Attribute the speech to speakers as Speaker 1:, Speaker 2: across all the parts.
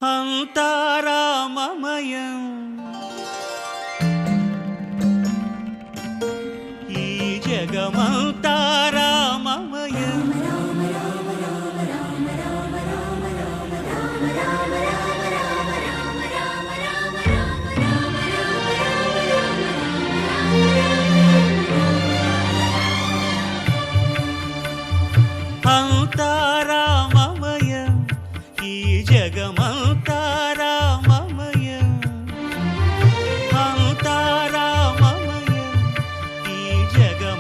Speaker 1: అంతారామమయం ఈ జగమంతారామమయం అంతారామమయం ఈ జగమంతారామమయం అంతారామమయం ఈ జగమంతారామమయం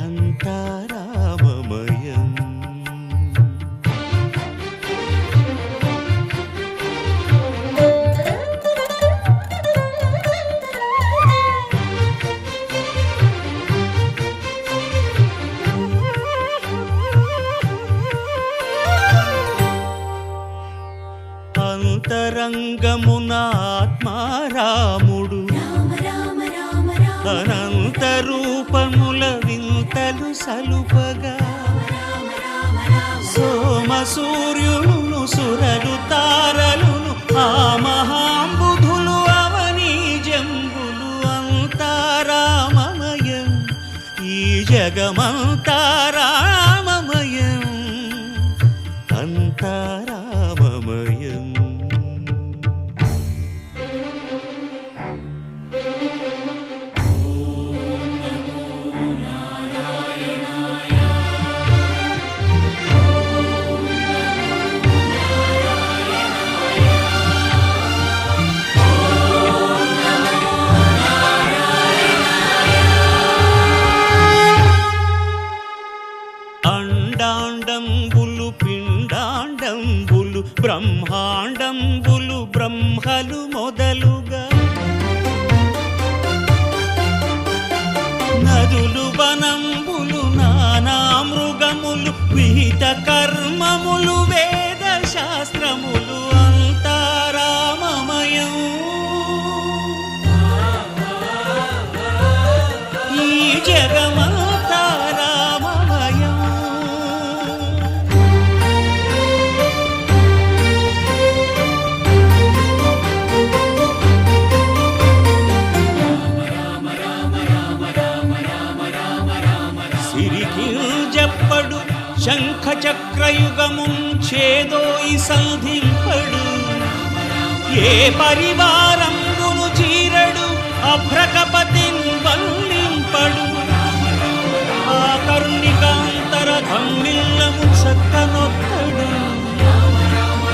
Speaker 1: అంతారామమయం అంతరంగమున ఆత్మారాముడు అనంత రూపముల వింతలు సలుపగా సోమ సూర్యులను సురలు తారలును ఆ మహాంబుధులు అవనీ జంబులు అంతారామమయం ఈ జగమంతారామమయం అంతారామమయం అండాండంబులు పిండాండంబులు బ్రహ్మాండంబులు బ్రహ్మలు మొదలుగా నదులు వనంబులు నానా మృగములు విహిత కర్మములు వేద శాస్త్రములు అంతారామమయం ఈ జగమంతారామమయం సిరికింజప్పడు శంఖ చక్రయుగముం చేదోయి సంధింపడు ఏ పరివారంబును చీరడు అభ్రకపతిన్ వల్లింపడు ఆ కరుణికాంతర ధమ్మిల్లము చక్కనొక్కడు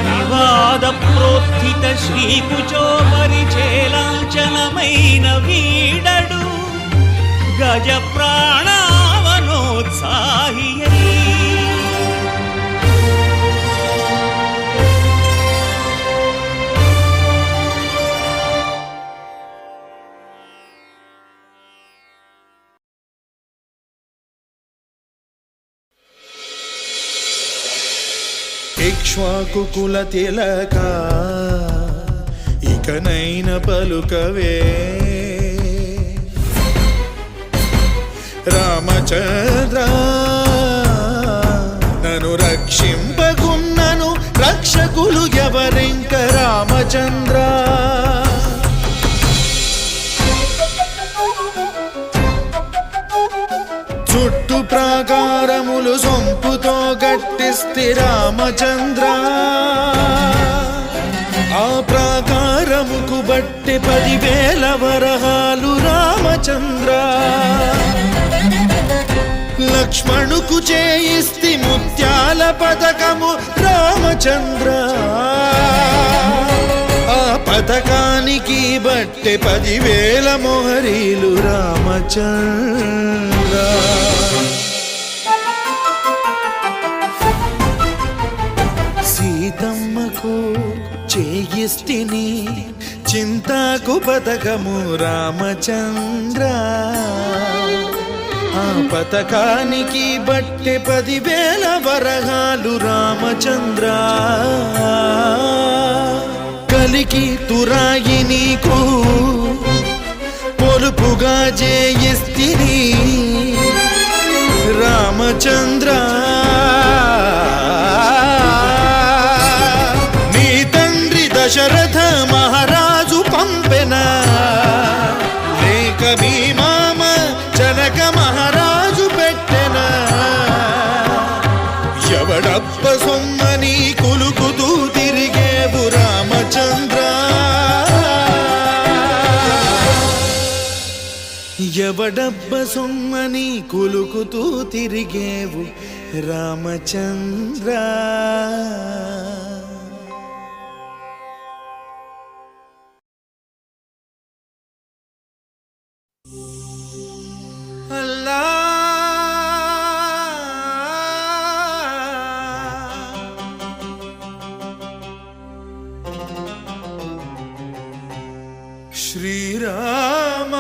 Speaker 1: వివాద ప్రోత్థిత శ్రీకుచో పరిచేలాంచనమైన వీడడు గజ ప్రాణావనోత్సాహియై
Speaker 2: ఇక్ష్వాకుకుల తిలక ఇకనైన పలుకవే రామచంద్ర నన్ను రక్షింపగున్నను రక్షకులు ఎవరింక రామచంద్ర చుట్టు ప్రాకారములు సొంపుతో గట్టిస్తి రామచంద్ర ఆ ప్రాకారముకు బట్టి 10,000 వరహాలు రామచంద్ర లక్ష్మణుకు చేయిస్తి ముత్యాల పథకము రామచంద్ర ఆ పథకానికి బట్టి 10,000 మొహరీలు రామచంద్ర సీతమ్మకు చేయిస్తిని చింతాకు పథకము రామచంద్ర ఆ పథకానికి బట్టి 10,000 వరహాలు రామచంద్ర కలికి తురాయి నీకు పొలుపుగా చేయిస్తిని రామచంద్ర మీ మామ జనక మహారాజు పెట్టెన ఎవడప్ప సొమ్మని కులుకుతూ తిరిగేవు రామచంద్ర ఎవడబ్బ సొమ్మని కులుకుతూ తిరిగేవు రామచంద్ర అల్లా శ్రీరామ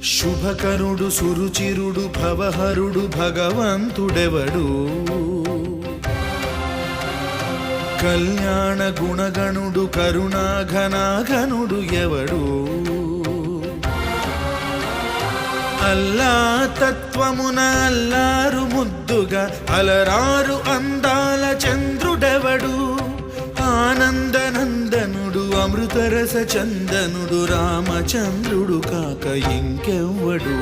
Speaker 2: శుభకరుడు సురుచిరుడు భవహరుడు భగవంతుడెవడు కళ్యాణ గుణగణుడు కరుణాఘనాఘనుడు ఎవడు అల్లా తత్వమున అల్లారు ముద్దుగా అలరారు అందాల చంద్రుడెవడు ఆనందనందనుడు అమృతరస చందనుడు రామచంద్రుడు కాక ఇంకెవ్వడు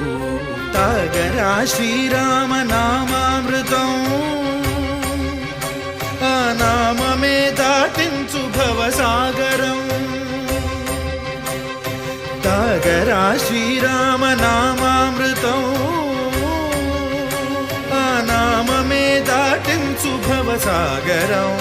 Speaker 2: తాగరా శ్రీరామ నామామృతం ఆ నామమే దాటించు భవసాగరం తాగరా శ్రీరామ నామామృతం ఆ నామమే దాటించు భవసాగరం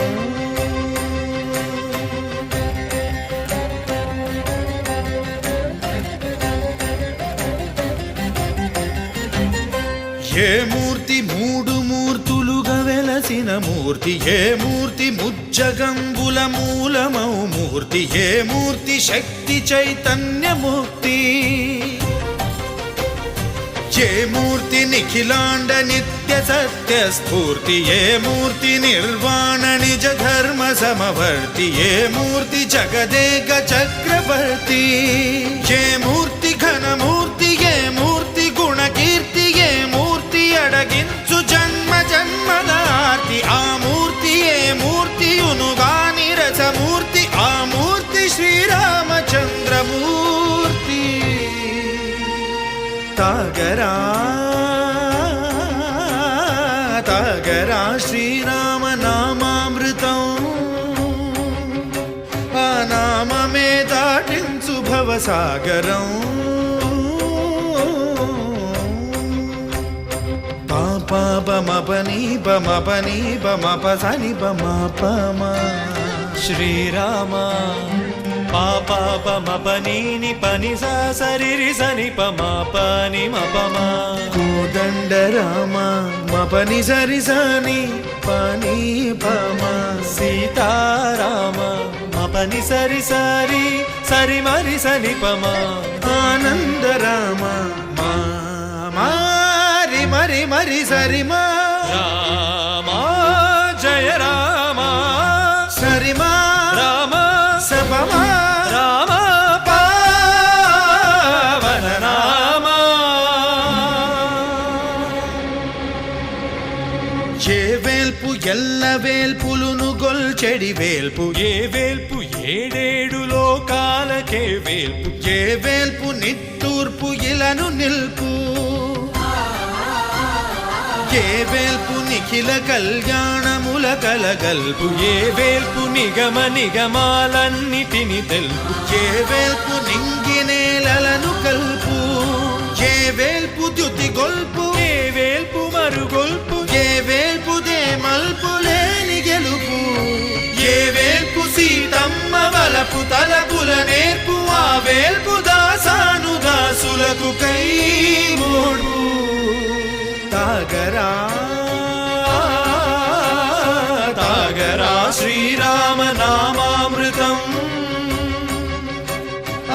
Speaker 2: ఏ మూర్తి మూడు మూర్తులుగా వెలసిన మూర్తి ఏ మూర్తి ముజ్జగంబుల మూలమౌ మూర్తి ఏ మూర్తి శక్తి చైతన్యమూర్తి ఏ మూర్తి నిఖిలాండ నిత్య సత్య స్ఫూర్తి ఏ మూర్తి నిర్వాణ నిజ ధర్మ సమవర్తి ఏ మూర్తి జగదేక చక్రవర్తి ఏ మూర్తి ఘనమూర్తి ఏ మూర్తి గుణకీర్తి ఏ మూర్తి అడగించు జన్మ జన్మదార్తి ఆ మూర్తి ఏ మూర్తి ఉనుగాని రసమూర్తి ఆ మూర్తి శ్రీరామచంద్రమూర్తి తాగరా తాగరా శ్రీరామ నామామృతం ఆ నామమే దాటించు భవసాగరం పాపమపని పమపని పమపసని పమపమ
Speaker 1: శ్రీరామ పాపమపనీని పని సరి సని పని మపమా
Speaker 2: కోదండ రామ మపని సరి సని పని పమ
Speaker 1: సీతారామ మపని సరి సరి సరి మరి సని పమా
Speaker 2: ఆనంద రామ మారి మరి మరి సరి మా
Speaker 1: రామ జయ రామ
Speaker 2: సరిమా
Speaker 1: రామ
Speaker 2: సపమా
Speaker 1: రామ పావన నామ
Speaker 2: ఏ వేల్పు ఎల్ల వేల్పులును గొల్చెడి వేల్పు
Speaker 1: ఏ వేల్పు ఏడేడు లోకాలకే వేల్పు
Speaker 2: ఏ వేల్పు నిట్టూర్పు ఇలను నిల్పు ఏ వేల్పు నిఖిల కళ్యాణముల కలగల్పు
Speaker 1: ఏ వేల్పు నిగమ నిగమాలన్నిటిని తెలుపు
Speaker 2: ఏ వేల్పు నింగినేలను కల్పు ఏ వేల్పు ద్యుతి గొల్పు
Speaker 1: ఏ వేల్పు మరుగొల్పు
Speaker 2: ఏ వేల్పు దే మల్పు లేని గెలుపు ఏ వేల్పు సీతమ్మ వలపు తలపుల నేర్పు ఆ వేల్పు దాసాను దాసులకు కై మోడు తాగరా తాగరా శ్రీరామ నామామృతం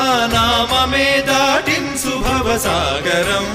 Speaker 2: ఆ నామమే దాటించు భవసాగరం